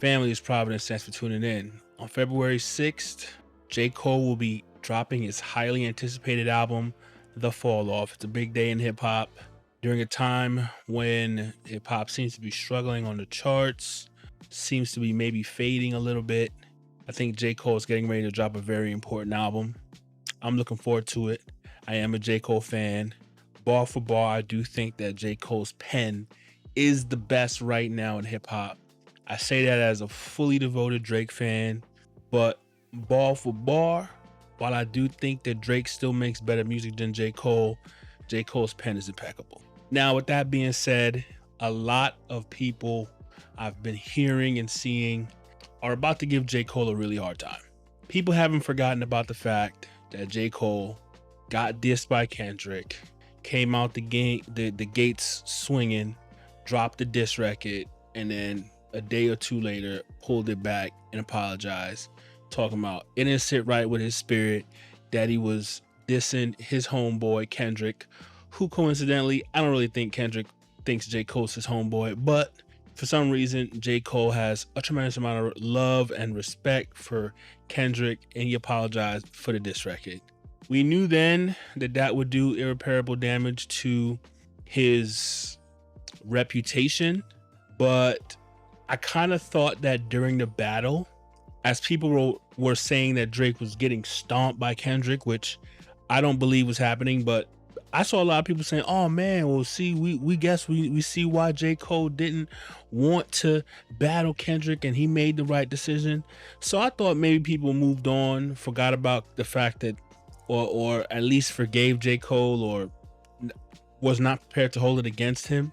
Family is Providence. Thanks for tuning in. On February 6th, J. Cole will be dropping his highly anticipated album, The Fall Off. It's a big day in hip hop during a time when hip hop seems to be struggling on the charts, seems to be maybe fading a little bit. I think J. Cole is getting ready to drop a very important album. I'm looking forward to it. I am a J. Cole fan. Bar for bar, I do think that J. Cole's pen is the best right now in hip hop. I say that as a fully devoted Drake fan, but bar for bar, while I do think that Drake still makes better music than J. Cole, J. Cole's pen is impeccable. Now, with that being said, a lot of people I've been hearing and seeing are about to give J. Cole a really hard time. People haven't forgotten about the fact that J. Cole got dissed by Kendrick, came out the gates swinging, dropped the diss record, and then a day or two later pulled it back and apologized, talking about it didn't sit right with his spirit that he was dissing his homeboy Kendrick, who coincidentally, I don't really think Kendrick thinks J. Cole's his homeboy, but for some reason J. Cole has a tremendous amount of love and respect for Kendrick, and he apologized for the diss record. We knew then that that would do irreparable damage to his reputation, but I kind of thought that during the battle, as people were saying that Drake was getting stomped by Kendrick, which I don't believe was happening, but I saw a lot of people saying, oh man, well, see, we guess we see why J. Cole didn't want to battle Kendrick and he made the right decision. So I thought maybe people moved on, forgot about the fact that, or at least forgave J. Cole, or was not prepared to hold it against him,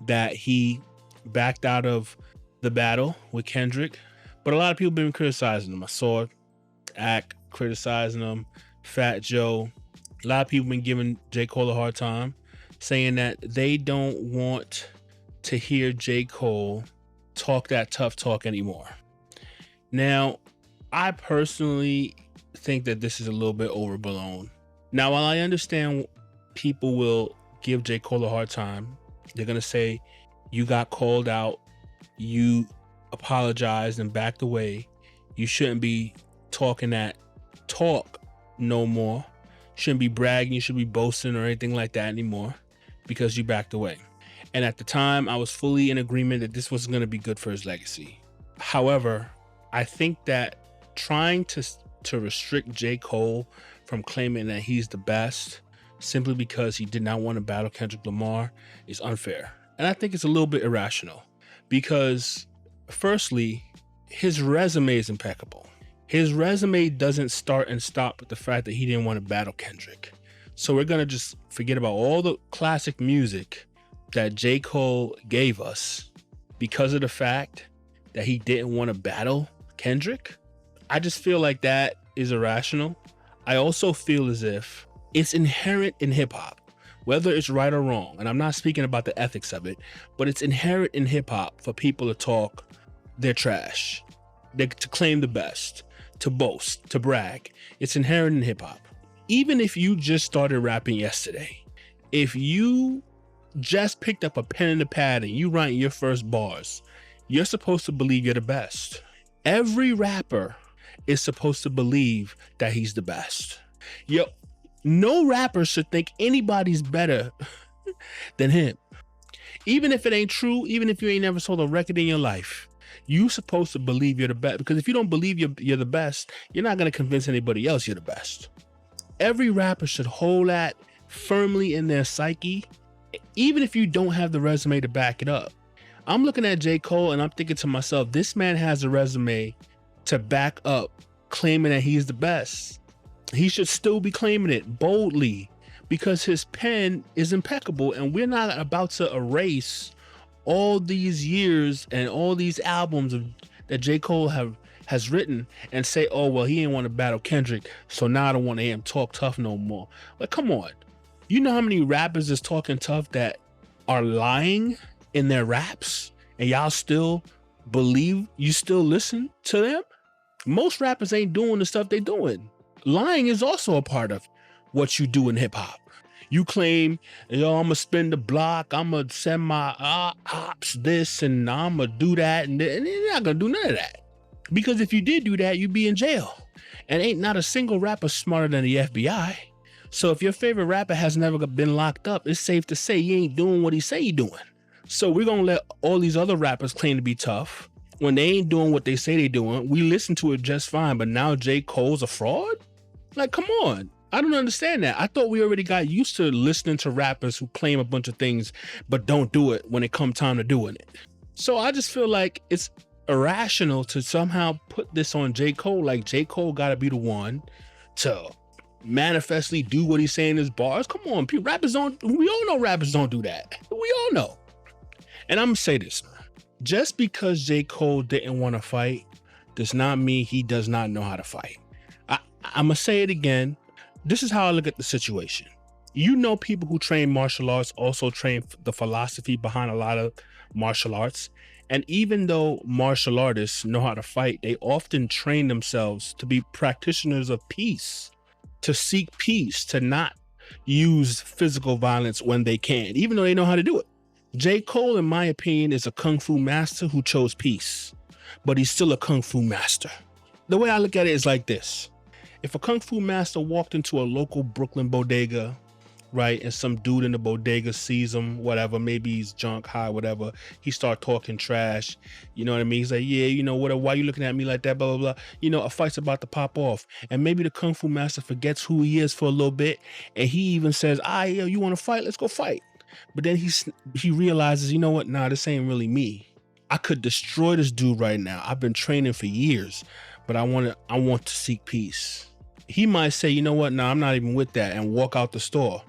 that he backed out of the battle with Kendrick. But a lot of people been criticizing him. I saw Ack criticizing him, Fat Joe. A lot of people been giving J. Cole a hard time, saying that they don't want to hear J. Cole talk that tough talk anymore. Now, I personally think that this is a little bit overblown. Now, while I understand people will give J. Cole a hard time, they're going to say, you got called out, you apologized and backed away, you shouldn't be talking that talk no more, shouldn't be bragging, you should be boasting or anything like that anymore because you backed away. And at the time, I was fully in agreement that this wasn't going to be good for his legacy. However, I think that trying to restrict J. Cole from claiming that he's the best simply because he did not want to battle Kendrick Lamar is unfair. And I think it's a little bit irrational because, firstly, his resume is impeccable. His resume doesn't start and stop with the fact that he didn't want to battle Kendrick. So we're going to just forget about all the classic music that J. Cole gave us because of the fact that he didn't want to battle Kendrick. I just feel like that is irrational. I also feel as if it's inherent in hip hop, whether it's right or wrong, and I'm not speaking about the ethics of it, but it's inherent in hip hop for people to talk their trash, to claim the best, to boast, to brag. It's inherent in hip hop. Even if you just started rapping yesterday, if you just picked up a pen and a pad and you write your first bars, you're supposed to believe you're the best. Every rapper is supposed to believe that he's the best. No rapper should think anybody's better than him. Even if it ain't true, even if you ain't never sold a record in your life, you supposed to believe you're the best. Because if you don't believe you're the best, you're not going to convince anybody else you're the best. Every rapper should hold that firmly in their psyche, even if you don't have the resume to back it up. I'm looking at J. Cole and I'm thinking to myself, this man has a resume to back up claiming that he's the best. He should still be claiming it boldly because his pen is impeccable, and we're not about to erase all these years and all these albums that J. Cole has written and say, oh, well, he didn't want to battle Kendrick, so now I don't want to hear him talk tough no more. Like, come on. You know how many rappers is talking tough that are lying in their raps, and y'all still believe, you still listen to them? Most rappers ain't doing the stuff they doing. Lying is also a part of what you do in hip hop. You claim, yo, I'm gonna spin the block, I'm gonna send my ops this, and I'm gonna do that, and you're not gonna do none of that. Because if you did do that, you'd be in jail. And ain't not a single rapper smarter than the FBI. So if your favorite rapper has never been locked up, it's safe to say he ain't doing what he say he doing. So we're gonna let all these other rappers claim to be tough when they ain't doing what they say they doing. We listen to it just fine, but now J. Cole's a fraud? Like, come on. I don't understand that. I thought we already got used to listening to rappers who claim a bunch of things but don't do it when it comes time to doing it. So I just feel like it's irrational to somehow put this on J. Cole. Like, J. Cole gotta be the one to manifestly do what he's saying in his bars. Come on, we all know rappers don't do that. We all know. And I'm gonna say this, just because J. Cole didn't want to fight does not mean he does not know how to fight. I'm gonna say it again. This is how I look at the situation. You know, people who train martial arts also train the philosophy behind a lot of martial arts. And even though martial artists know how to fight, they often train themselves to be practitioners of peace, to seek peace, to not use physical violence when they can, even though they know how to do it. J. Cole, in my opinion, is a kung fu master who chose peace, but he's still a kung fu master. The way I look at it is like this. If a kung fu master walked into a local Brooklyn bodega, right, and some dude in the bodega sees him, whatever, maybe he's drunk, high, whatever, he start talking trash, you know what I mean? He's like, yeah, you know, why you looking at me like that, blah, blah, blah. You know, a fight's about to pop off. And maybe the kung fu master forgets who he is for a little bit, and he even says, yo, you want to fight? Let's go fight. But then he realizes, you know what? Nah, this ain't really me. I could destroy this dude right now. I've been training for years, but I want to seek peace. He might say, you know what? Nah, I'm not even with that, and walk out the store.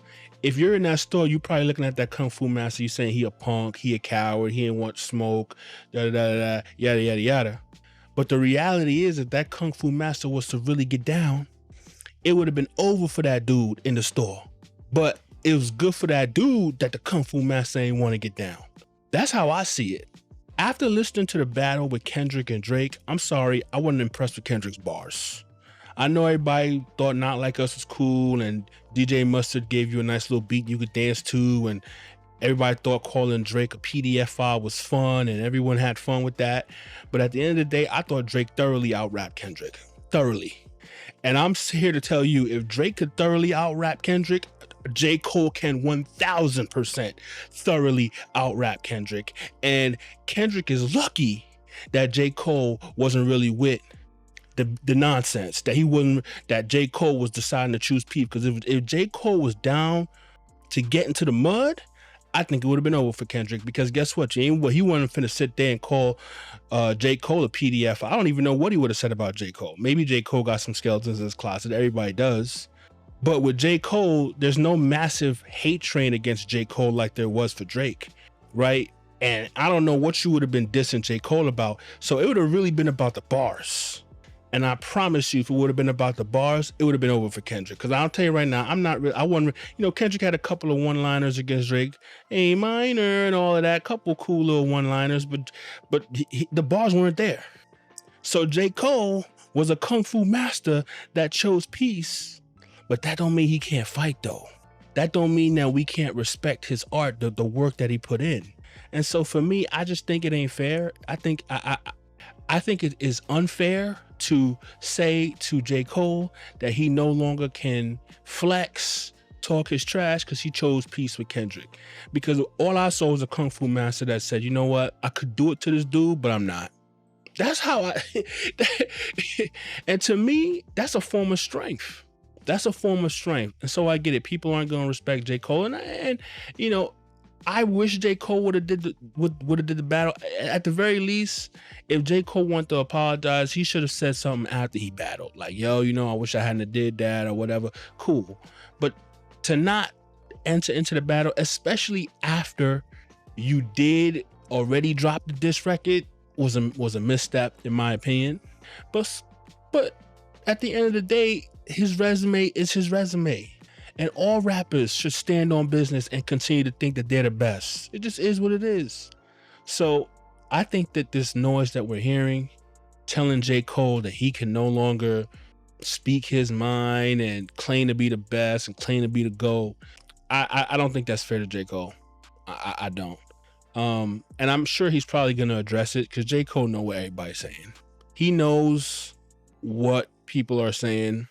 If you're in that store, you're probably looking at that kung fu master. You're saying he a punk, he a coward, he ain't want smoke, yada, yada, yada. But the reality is, if that kung fu master was to really get down, it would have been over for that dude in the store. But it was good for that dude that the kung fu master ain't want to get down. That's how I see it. After listening to the battle with Kendrick and Drake, I'm sorry, I wasn't impressed with Kendrick's bars. I know everybody thought Not Like Us was cool, and DJ Mustard gave you a nice little beat you could dance to, and everybody thought calling Drake a PDF file was fun, and everyone had fun with that. But at the end of the day, I thought Drake thoroughly out-rapped Kendrick. Thoroughly. And I'm here to tell you, if Drake could thoroughly out-rap Kendrick, J. Cole can 1000% thoroughly out-rap Kendrick. And Kendrick is lucky that J. Cole wasn't really with the nonsense, that J. Cole was deciding to choose peace. Because if J. Cole was down to get into the mud, I think it would have been over for Kendrick. Because guess what? He wasn't finna sit there and call J. Cole a PDF. I don't even know what he would have said about J. Cole. Maybe J. Cole got some skeletons in his closet. Everybody does. But with J. Cole, there's no massive hate train against J. Cole like there was for Drake, right? And I don't know what you would have been dissing J. Cole about. So it would have really been about the bars. And I promise you, if it would have been about the bars, it would have been over for Kendrick. Because I'll tell you right now, Kendrick had a couple of one-liners against Drake, A minor and all of that, couple cool little one-liners, but the bars weren't there. So J. Cole was a kung fu master that chose peace, but that don't mean he can't fight though. That don't mean that we can't respect his art, the work that he put in. And so for me, I just think it ain't fair. I think it is unfair to say to J. Cole that he no longer can flex, talk his trash because he chose peace with Kendrick. Because all I saw was a kung fu master that said, you know what, I could do it to this dude, but I'm not. That's how and to me, that's a form of strength. That's a form of strength. And so I get it. People aren't going to respect J. Cole. And you know, I wish J. Cole would have did the battle. At the very least, if J. Cole wanted to apologize, he should have said something after he battled. Like, yo, you know, I wish I hadn't did that or whatever. Cool. But to not enter into the battle, especially after you did already drop the diss record, was a misstep in my opinion. But at the end of the day, his resume is his resume. And all rappers should stand on business and continue to think that they're the best. It just is what it is. So I think that this noise that we're hearing, telling J. Cole that he can no longer speak his mind and claim to be the best and claim to be the GOAT, I don't think that's fair to J. Cole. I don't. And I'm sure he's probably gonna address it because J. Cole know what everybody's saying. He knows what people are saying,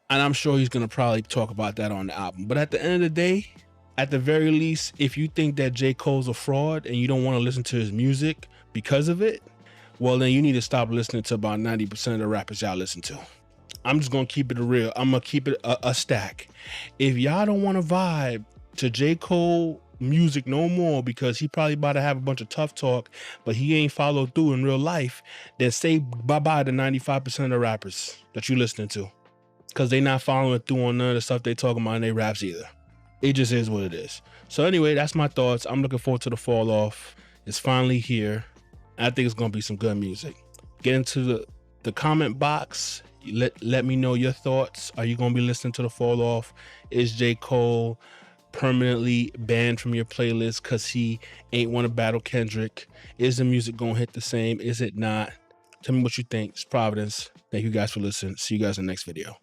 and I'm sure he's gonna probably talk about that on the album. But at the end of the day, at the very least, if you think that J. Cole's a fraud and you don't want to listen to his music because of it, well, then you need to stop listening to about 90% of the rappers y'all listen to. I'm just gonna keep it real. I'm gonna keep it a stack. If y'all don't want to vibe to J. Cole music no more because he probably about to have a bunch of tough talk, but he ain't followed through in real life, then say bye-bye to 95% of the rappers that you listening to. Because they not following through on none of the stuff they talking about in their raps either. It just is what it is. So anyway, that's my thoughts. I'm looking forward to the fall off. It's finally here. I think it's gonna be some good music. Get into the comment box. Let me know your thoughts. Are you gonna be listening to the fall off? Is J. Cole permanently banned from your playlist because he ain't want to battle Kendrick? Is the music gonna hit the same? Is it not? Tell me what you think. It's Providence. Thank you guys for listening. See you guys in the next video.